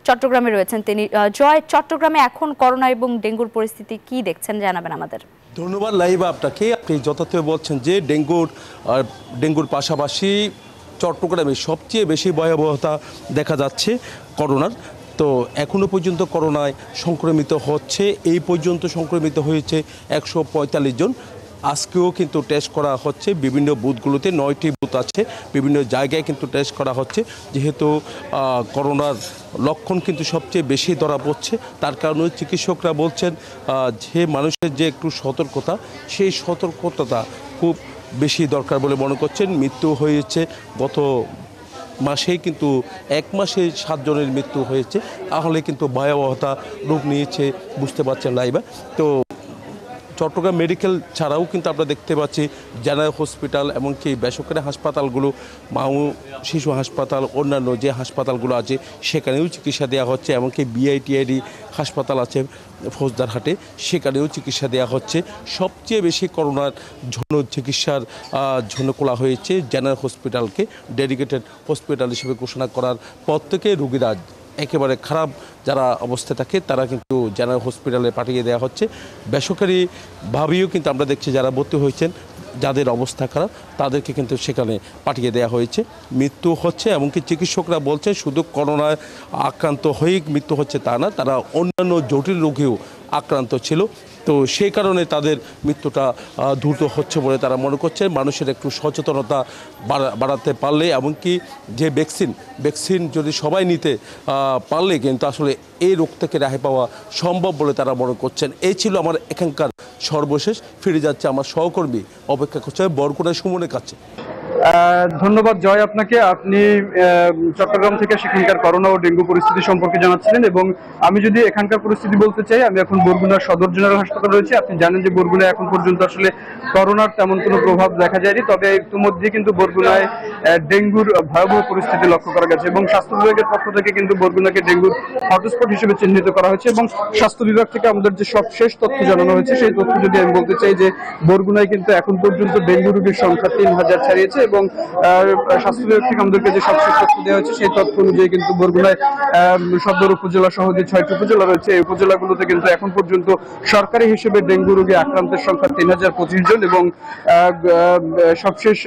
চট্টগ্রামে রয়েছেন তিনি। জয়, চট্টগ্রামে এখন করোনা এবং ডেঙ্গুর পরিস্থিতি কি দেখছেন জানাবেন আমাদের। ধন্যবাদ লাইবা আপনাকে। আপনি যথার্থ বলছেন যে ডেঙ্গুর পাশাপাশি চট্টগ্রামে সবচেয়ে বেশি ভয়াবহতা দেখা যাচ্ছে করোনার। তো এখনও পর্যন্ত করোনায় সংক্রমিত হচ্ছে, এই পর্যন্ত সংক্রমিত হয়েছে 145 জন। আজকেও কিন্তু টেস্ট করা হচ্ছে বিভিন্ন বুথগুলোতে, 9টি বুথ আছে, বিভিন্ন জায়গায় কিন্তু টেস্ট করা হচ্ছে। যেহেতু করোনার লক্ষণ কিন্তু সবচেয়ে বেশি ধরা পড়ছে, তার কারণে চিকিৎসকরা বলছেন যে মানুষের যে একটু সতর্কতা, সেই সতর্কতাটা খুব বেশি দরকার বলে মনে করছেন। মৃত্যু হয়েছে গত মাসেই, কিন্তু 1 মাসে 7 জনের মৃত্যু হয়েছে। তাহলে কিন্তু ভয়াবহতা রূপ নিয়েছে, বুঝতে পারছেন লাইবা। তো চট্টগ্রাম মেডিকেল ছাড়াও কিন্তু আমরা দেখতে পাচ্ছি জেনারেল হসপিটাল, এমনকি বেসরকারি হাসপাতালগুলো, মা ও শিশু হাসপাতাল, অন্যান্য যে হাসপাতালগুলো আছে সেখানেও চিকিৎসা দেওয়া হচ্ছে। এমনকি বিআইটিআইডি হাসপাতাল আছে ফৌজদারহাটে, সেখানেও চিকিৎসা দেওয়া হচ্ছে। সবচেয়ে বেশি করোনার জন্য চিকিৎসার জন্য খোলা হয়েছে জেনারেল হসপিটালকে ডেডিকেটেড হসপিটাল হিসেবে ঘোষণা করার পর থেকে রোগীরা একেবারে খারাপ যারা অবস্থায় থাকে তারা কিন্তু জেনারেল হসপিটালে পাঠিয়ে দেওয়া হচ্ছে। বেসরকারিভাবেও কিন্তু আমরা দেখছি যারা ভর্তি হয়েছেন, যাদের অবস্থা খারাপ, তাদেরকে কিন্তু সেখানে পাঠিয়ে দেওয়া হয়েছে। মৃত্যু হচ্ছে, এমনকি চিকিৎসকরা বলছে শুধু করোনায় আক্রান্ত হয়েই মৃত্যু হচ্ছে তা না, তারা অন্যান্য জটিল রোগেও আক্রান্ত ছিল। তো সেই কারণে তাদের মৃত্যুটা দ্রুত হচ্ছে বলে তারা মনে করছে। মানুষের একটু সচেতনতা বাড়াতে পারলে, এমনকি যে ভ্যাকসিন যদি সবাই নিতে পারলে কিন্তু আসলে এই রোগ থেকে রেহাই পাওয়া সম্ভব বলে তারা মনে করছেন। এই ছিল আমার এখানকার সর্বশেষ। ফিরে যাচ্ছে আমার সহকর্মী, অপেক্ষা করছে বরগুনা সুমনের কাছে। ধন্যবাদ জয় আপনাকে। আপনি চট্টগ্রাম থেকে সেখানকার করোনা ও ডেঙ্গু পরিস্থিতি সম্পর্কে জানাচ্ছিলেন, এবং আমি যদি এখানকার পরিস্থিতি বলতে চাই, আমি এখন বরগুনার সদর জেনারেল হাসপাতাল রয়েছে। আপনি জানেন যে বরগুনায় এখন পর্যন্ত আসলে করোনার তেমন কোনো প্রভাব দেখা যায়নি, তবে ইতিমধ্যে কিন্তু বরগুনায় ডেঙ্গুর ভয়াবহ পরিস্থিতি লক্ষ্য করা গেছে, এবং স্বাস্থ্য বিভাগের পক্ষ থেকে কিন্তু বরগুনাকে ডেঙ্গুর হটস্পট হিসেবে চিহ্নিত করা হয়েছে। এবং স্বাস্থ্য বিভাগ থেকে আমাদের যে সবশেষ তথ্য জানানো হয়েছে, সেই তথ্য যদি আমি বলতে চাই যে বরগুনায় কিন্তু এখন পর্যন্ত ডেঙ্গু রোগীর সংখ্যা 3000 ছাড়িয়েছে, এবং স্বাস্থ্য বিভাগ থেকে আমাদেরকে যে সবশেষ তথ্য দেওয়া হয়েছে সেই তথ্য অনুযায়ী কিন্তু বরগুনায় সদর উপজেলা সহ যে 6টি উপজেলা রয়েছে, এই উপজেলাগুলোতে কিন্তু এখন পর্যন্ত সরকারি হিসেবে ডেঙ্গু রোগী আক্রান্তের সংখ্যা 3025 জন, এবং সবশেষ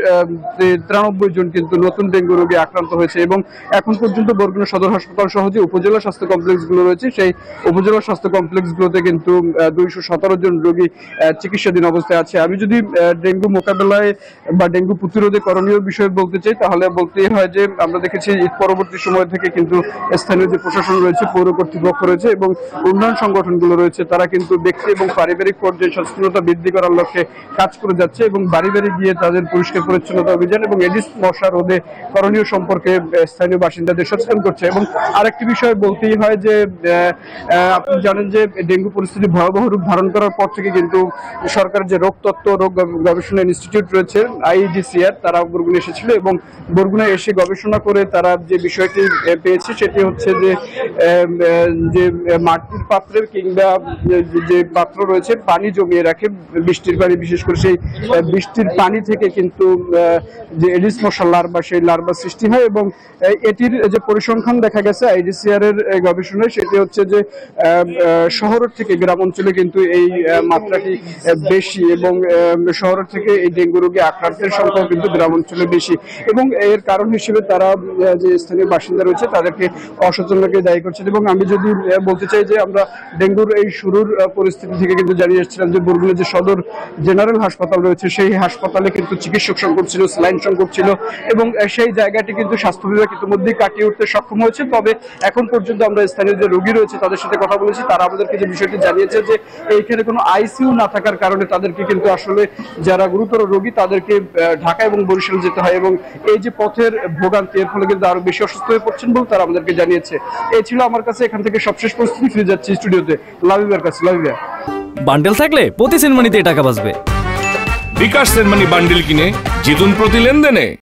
93 জন কিন্তু নতুন ডেঙ্গু রোগী আক্রান্ত হয়েছে। এবং এখন পর্যন্ত বরগুনা সদর হাসপাতাল সহ যে উপজেলা স্বাস্থ্য কমপ্লেক্সগুলো রয়েছে, সেই উপজেলা স্বাস্থ্য কমপ্লেক্সগুলোতে কিন্তু 217 জন রোগী চিকিৎসাধীন অবস্থায় আছে। আমি যদি ডেঙ্গু মোকাবেলায় বা ডেঙ্গু প্রতিরোধে করণীয় বিষয়ে বলতে চাই, তাহলে বলতেই হয় যে আমরা দেখেছি ঈদ পরবর্তী সময় থেকে কিন্তু স্থানীয় যে প্রশাসন রয়েছে, পৌর কর্তৃপক্ষ রয়েছে এবং উন্নয়ন সংগঠনগুলো রয়েছে, তারা কিন্তু ব্যক্তি এবং পারিবারিক পর্যায়ে সচেতনতা বৃদ্ধি করার লক্ষ্যে কাজ করে যাচ্ছে, এবং বাড়ি বাড়ি গিয়ে তাদের পরিষ্কার পরিচ্ছন্নতা অভিযান এবং এডিস মশা রোধে করণীয় সম্পর্কে স্থানীয় বাসিন্দাদের সচেতন করছে। এবং আরেকটি বিষয় বলতেই হয় যে আপনি জানেন যে ডেঙ্গু পরিস্থিতি ভয়াবহ রূপ ধারণ করার পর থেকে কিন্তু সরকার যে রোগ তত্ত্ব রোগ গবেষণা ইনস্টিটিউট রয়েছে IEDCR, তারা বরগুনা এসেছিল, এবং বরগুনায় এসে গবেষণা করে তারা যে বিষয়টি পেয়েছে সেটি হচ্ছে যে মাটির পাত্রে কিংবা যে পাত্র রয়েছে পানি জমিয়ে রাখে, বৃষ্টির পানি, বিশেষ করে সেই বৃষ্টির পানি থেকে কিন্তু যে এডিস মশার লার্ভা, সেই লার্ভা সৃষ্টি হয়। এবং এটির যে পরিসংখ্যান দেখা গেছে IEDCR এর গবেষণায়, সেটি হচ্ছে যে শহরের থেকে গ্রাম অঞ্চলে কিন্তু এই মাত্রাটি বেশি, এবং শহরের থেকে এই ডেঙ্গু রোগে আক্রান্তের সংখ্যা কিন্তু গ্রাম অঞ্চলে বেশি। এবং এর কারণ হিসেবে তারা যে স্থানীয় বাসিন্দা রয়েছে তাদেরকে অসচেতনতাকে দায়ী করছেন। এবং আমি যদি বলতে চাই যে আমরা ডেঙ্গুর এই শুরুর পরিস্থিতি থেকে কিন্তু জানিয়ে এসেছিলাম যে বরগুনা যে সদর জেনারেল হাসপাতাল রয়েছে, সেই হাসপাতালে কিন্তু চিকিৎসক সংকট ছিল, স্যালাইন সংকট ছিল, এবং সেই জায়গাটি কিন্তু স্বাস্থ্য বিভাগ ইতিমধ্যেই কাটিয়ে উঠতে সক্ষম হয়েছে। তবে এখন পর্যন্ত আমরা স্থানীয় যে রোগী রয়েছে তাদের সাথে কথা বলেছি, তারা আমাদেরকে যে বিষয়টি জানিয়েছে যে এইখানে কোনো ICU না থাকার কারণে তাদেরকে কিন্তু আসলে যারা গুরুতর রোগী তাদেরকে ঢাকা এবং বরিশাল যেতে হয়, এবং এই যে পথের ভোগান্তি, এর ফলে কিন্তু আরো বেশি অসুস্থ হয়ে পড়ছেন বলে তারা আমাদেরকে জানিয়েছে। এই ছিল আমার কাছে এখান থেকে সবশেষ পরিস্থিতি। ফিরে যাচ্ছি স্টুডিওতে লাবিবার কাছে। লাবিবা, বান্ডেল থাকলে প্রতি সেনমানিতে টাকা বাঁচবে। বিকাশ সেনমানি বান্ডেল কিনে জিতুন প্রতি লেনদেনে।